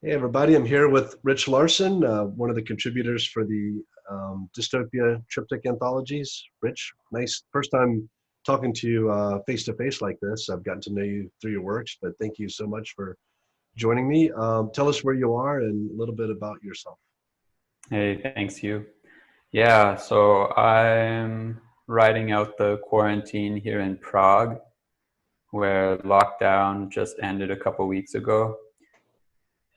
Hey everybody, I'm here with Rich Larson, one of the contributors for the Dystopia Triptych anthologies. Rich, nice first time talking to you face to face like this. I've gotten to know you through your works, but thank you so much for joining me. Tell us where you are and a little bit about yourself. Hey, thanks you. Yeah, so I'm riding out the quarantine here in Prague, where lockdown just ended a couple weeks ago.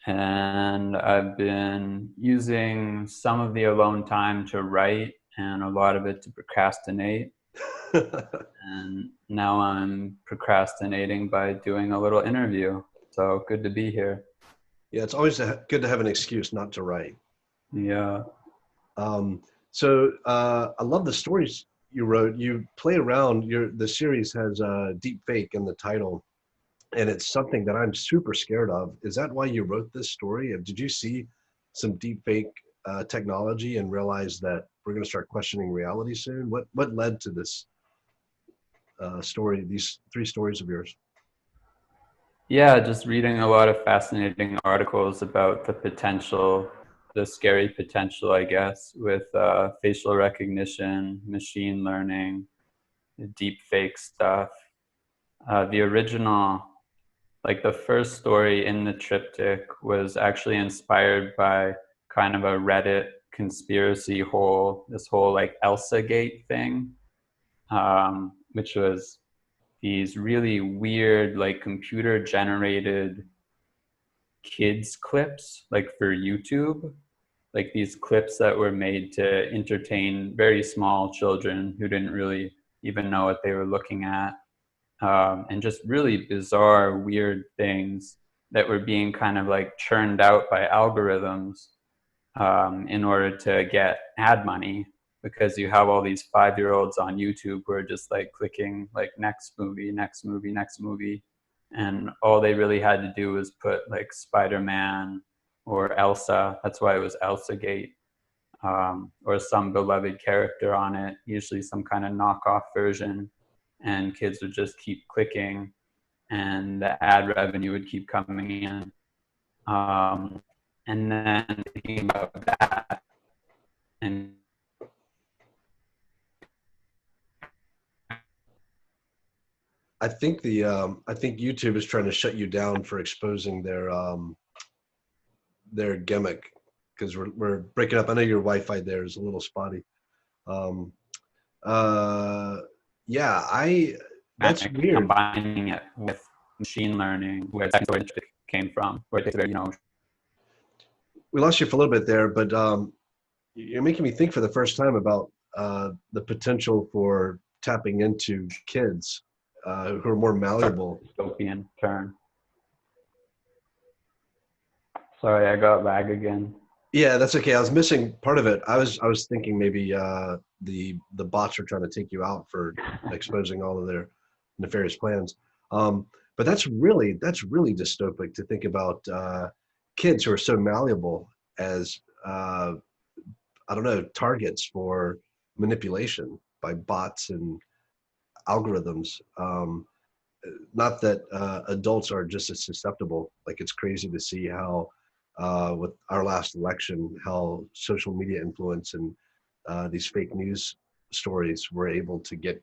And I've been using some of the alone time to write and a lot of it to procrastinate. And now I'm procrastinating by doing a little interview. So good to be here. Yeah, it's always good to have an excuse not to write. Yeah. Um, so I love the stories you wrote. You play around. The series has Deepfake in the title, and it's something that I'm super scared of. Is that why you wrote this story? Did you see some deep fake technology and realize that we're going to start questioning reality soon? What led to this story? These three stories of yours. Yeah, just reading a lot of fascinating articles about the potential, the scary potential, I guess, with facial recognition, machine learning, deep fake stuff. The original, like the first story in the triptych, was actually inspired by kind of a Reddit conspiracy this whole like Elsa Gate thing, which was these really weird, like computer generated kids clips like for YouTube, like these clips that were made to entertain very small children who didn't really even know what they were looking at, and just really bizarre, weird things that were being kind of like churned out by algorithms in order to get ad money, because you have all these 5-year-olds on YouTube who are just like clicking like next movie, next movie, next movie. And all they really had to do was put like Spider-Man or Elsa, that's why it was Elsa Gate, or some beloved character on it, usually some kind of knockoff version. And kids would just keep clicking and the ad revenue would keep coming in. Um, and then thinking about that and I think YouTube is trying to shut you down for exposing their gimmick because we're breaking up. I know your Wi-Fi there is a little spotty. Um, uh, yeah, I that's weird. combining it with machine learning, where that's where it came from, where it's very, We lost you for a little bit there, but you're making me think for the first time about the potential for tapping into kids who are more malleable. dystopian turn. Sorry, I got lag again. Yeah, that's okay. I was missing part of it. I was thinking maybe the bots are trying to take you out for exposing all of their nefarious plans. Um, but that's really dystopic to think about kids who are so malleable as I don't know, targets for manipulation by bots and algorithms. Not that adults are just as susceptible. Like it's crazy to see how, with our last election, how social media influence and these fake news stories were able to get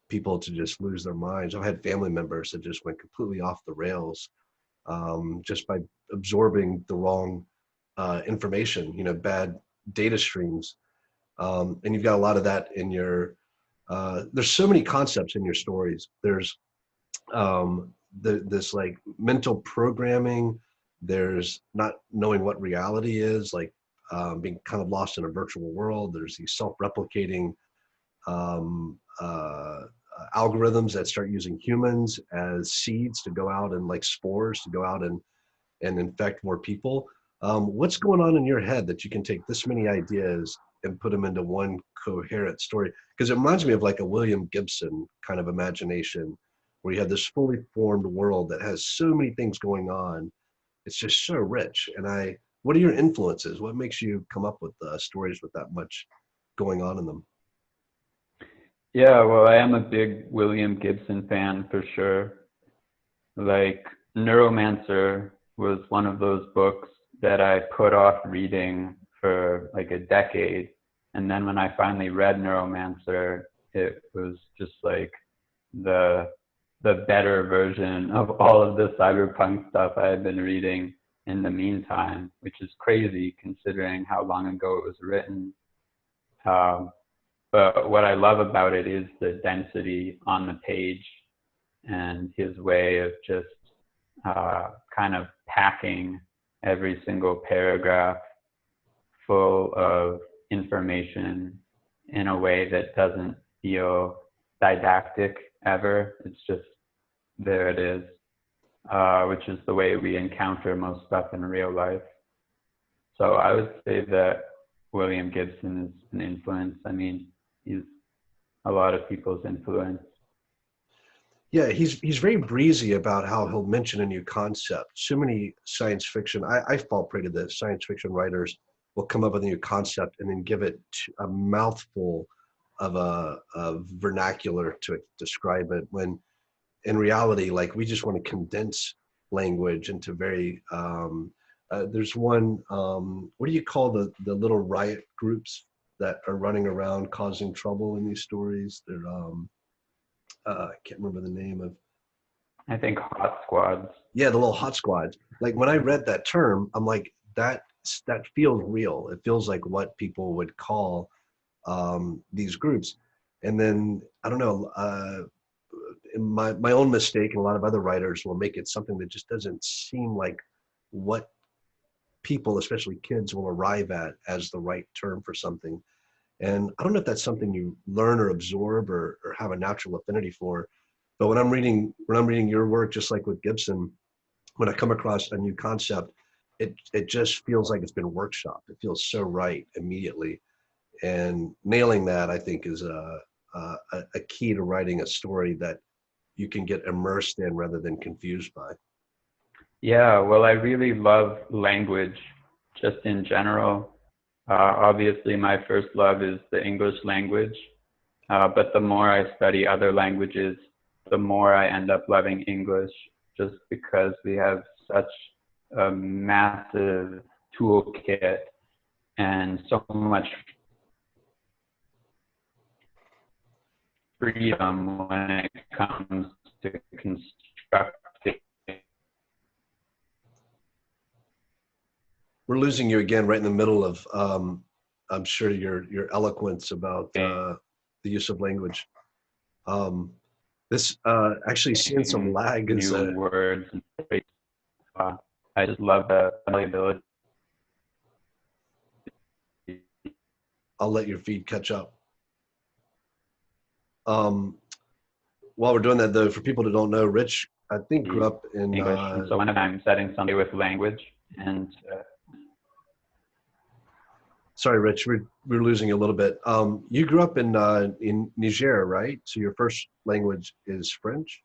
people to just lose their minds. I've had family members that just went completely off the rails just by absorbing the wrong information, bad data streams. And you've got a lot of that in your, there's so many concepts in your stories. There's this like mental programming. There's not knowing what reality is, like being kind of lost in a virtual world. There's these self-replicating um, algorithms that start using humans as seeds to go out and like spores to go out and infect more people. What's going on in your head that you can take this many ideas and put them into one coherent story? Because it reminds me of like a William Gibson kind of imagination where you have this fully formed world that has so many things going on. It's just so rich. What are your influences? What makes you come up with stories with that much going on in them? Yeah, well, I am a big William Gibson fan for sure. Like Neuromancer was one of those books that I put off reading for like a decade. And then when I finally read Neuromancer, it was just like the better version of all of the cyberpunk stuff I had been reading in the meantime, which is crazy considering how long ago it was written. But what I love about it is the density on the page and his way of just kind of packing every single paragraph full of information in a way that doesn't feel didactic ever. It's just there it is, which is the way we encounter most stuff in real life. So I would say that William Gibson is an influence. I mean, he's a lot of people's influence. Yeah, he's very breezy about how he'll mention a new concept. So many science fiction, I fall prey to this. Science fiction writers will come up with a new concept and then give it a mouthful of a vernacular to describe it. When in reality, like we just want to condense language into very. There's one. What do you call the little riot groups that are running around causing trouble in these stories? They're I can't remember the name of. I think Hot Squads. Yeah, the little hot squads. Like when I read that term, I'm like, that feels real. It feels like what people would call these groups. And then I don't know, my own mistake, and a lot of other writers will make it something that just doesn't seem like what people, especially kids, will arrive at as the right term for something. And I don't know if that's something you learn or absorb or have a natural affinity for. But when I'm reading your work, just like with Gibson, when I come across a new concept, it just feels like it's been workshopped. It feels so right immediately, and nailing that I think is a key to writing a story that you can get immersed in rather than confused by. Yeah, well, I really love language just in general. Obviously, my first love is the English language, but the more I study other languages, the more I end up loving English just because we have such a massive toolkit and so much freedom when it comes to constructing. We're losing you again right in the middle of I'm sure your eloquence about the use of language. Um, this actually seeing some lag is New words and phrases. I just love the ability. I'll let your feed catch up. Um, while we're doing that though, for people that don't know, Rich, I think grew up in English. And so when I'm setting something with language and sorry, Rich, we're losing you a little bit. You grew up in Niger, right? So your first language is French?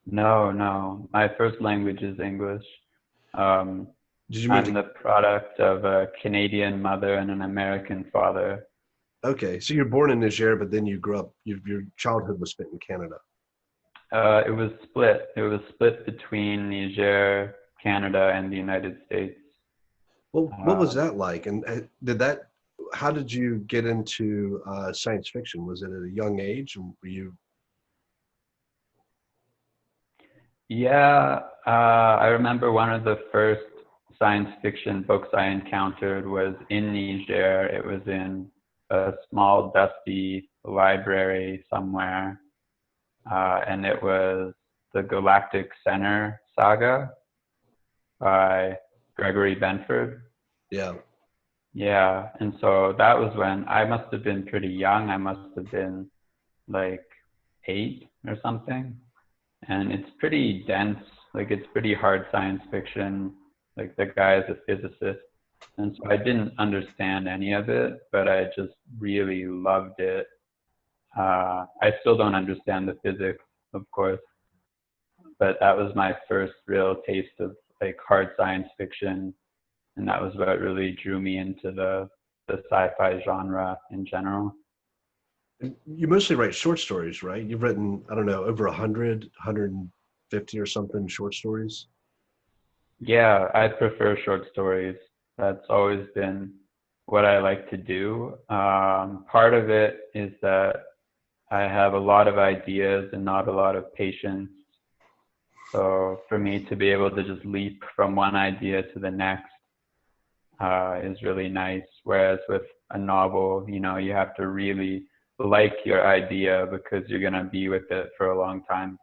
no, my first language is English. Did you move I'm the product of a Canadian mother and an American father. Okay, so you're born in Niger, but then you grew up. Your childhood was spent in Canada. It was split. It was split between Niger, Canada, and the United States. Well, what was that like? And did that? How did you get into science fiction? Was it at a young age? And were you? Yeah, I remember one of the first science fiction books I encountered was in Niger. It was in a small, dusty library somewhere, and it was the Galactic Center Saga by Gregory Benford. Yeah. Yeah, and so that was when I must have been pretty young. I must have been like 8 or something. And it's pretty dense, like it's pretty hard science fiction. Like the guy is a physicist. And so I didn't understand any of it, but I just really loved it. I still don't understand the physics, of course, but that was my first real taste of like hard science fiction. And that was what really drew me into the sci-fi genre in general. You mostly write short stories, right? You've written, I don't know, over 100, 150 or something short stories. Yeah, I prefer short stories. That's always been what I like to do. Part of it is that I have a lot of ideas and not a lot of patience. So for me to be able to just leap from one idea to the next is really nice. Whereas with a novel, you know, you have to really like your idea because you're going to be with it for a long time.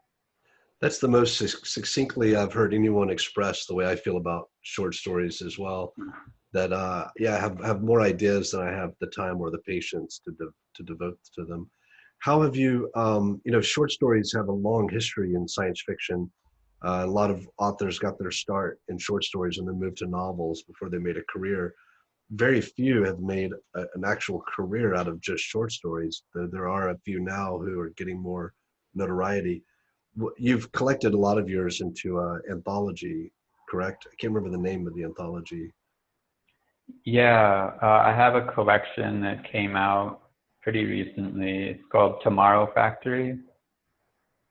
That's the most succinctly I've heard anyone express the way I feel about short stories as well. That yeah, I have more ideas than I have the time or the patience to devote to them. How have you you know, short stories have a long history in science fiction. A lot of authors got their start in short stories and then moved to novels before they made a career. Very few have made an actual career out of just short stories. There are a few now who are getting more notoriety. You've collected a lot of yours into anthology, correct? I can't remember the name of the anthology. Yeah, I have a collection that came out pretty recently. It's called Tomorrow Factory.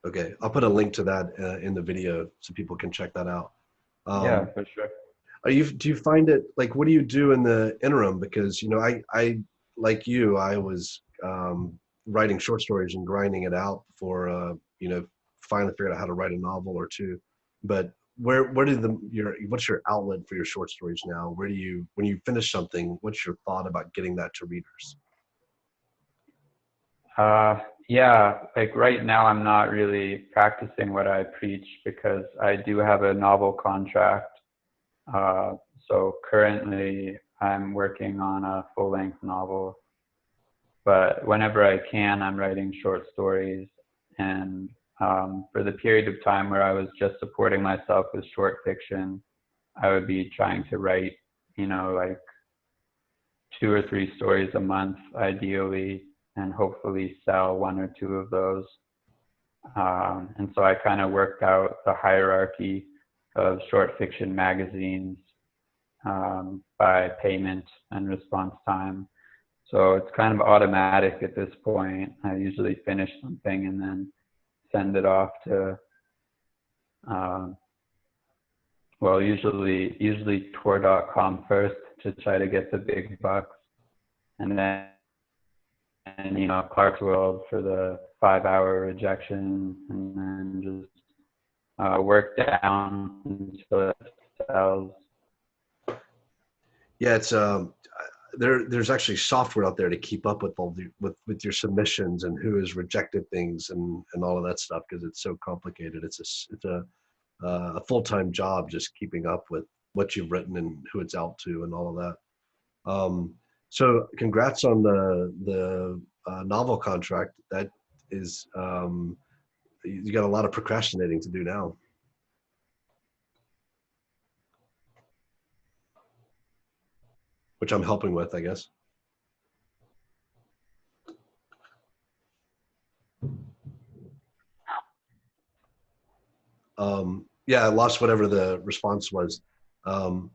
Okay, I'll put a link to that in the video so people can check that out. Yeah, Um, for sure. do you find it like, what do you do in the interim? Because, you know, I like you, I was writing short stories and grinding it out before you know, finally figured out how to write a novel or two. But where did what's your outlet for your short stories now? Where do you, when you finish something, what's your thought about getting that to readers? Yeah, like right now I'm not really practicing what I preach because I do have a novel contract. Uh, so currently I'm working on a full-length novel, but whenever I can, I'm writing short stories. And for the period of time where I was just supporting myself with short fiction, I would be trying to write, you know, like 2 or 3 stories a month, ideally, and hopefully sell one or two of those. And so I kind of worked out the hierarchy of short fiction magazines by payment and response time. So it's kind of automatic at this point. I usually finish something and then send it off to, um, well, usually tour.com first to try to get the big bucks, and then, and you know, Clark's World for the 5 hour rejection, and then just work down until it sells. Yeah, it's there's actually software out there to keep up with all the with your submissions and who has rejected things and all of that stuff, because it's so complicated. It's a full-time job just keeping up with what you've written and who it's out to and all of that. So congrats on the novel contract. That is you got a lot of procrastinating to do now, which I'm helping with, I guess. Yeah, I lost whatever the response was. Um,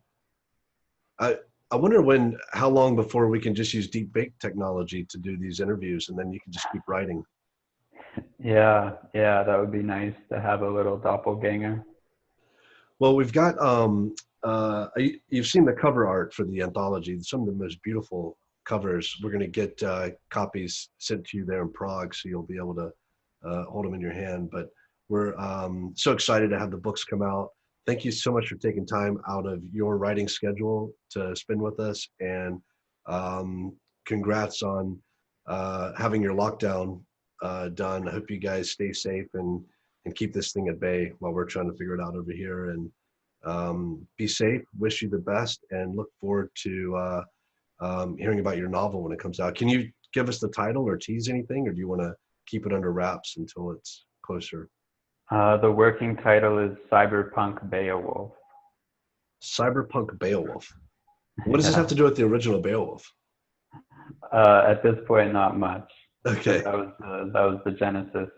I I wonder how long before we can just use deepfake technology to do these interviews, and then you can just keep writing. Yeah, yeah, that would be nice to have a little doppelganger. Well, we've got you've seen the cover art for the anthology. Some of the most beautiful covers. We're going to get copies sent to you there in Prague, so you'll be able to hold them in your hand. But we're so excited to have the books come out. Thank you so much for taking time out of your writing schedule to spend with us, and congrats on having your lockdown done. I hope you guys stay safe and keep this thing at bay while we're trying to figure it out over here. And be safe. Wish you the best, and look forward to hearing about your novel when it comes out. Can you give us the title or tease anything, or do you want to keep it under wraps until it's closer? The working title is Cyberpunk Beowulf. Cyberpunk Beowulf. What does this have Yeah. to do with the original Beowulf? At this point, not much, but Okay. that was the genesis.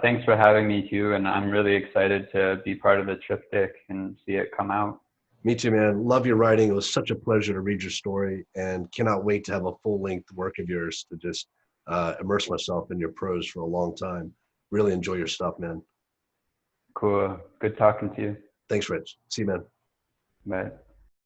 Thanks for having me, Hugh, and I'm really excited to be part of the triptych and see it come out. Me too, man. Love your writing. It was such a pleasure to read your story, and cannot wait to have a full length work of yours to just immerse myself in your prose for a long time. Really enjoy your stuff, man. Cool. Good talking to you. Thanks, Rich. See you, man. Bye.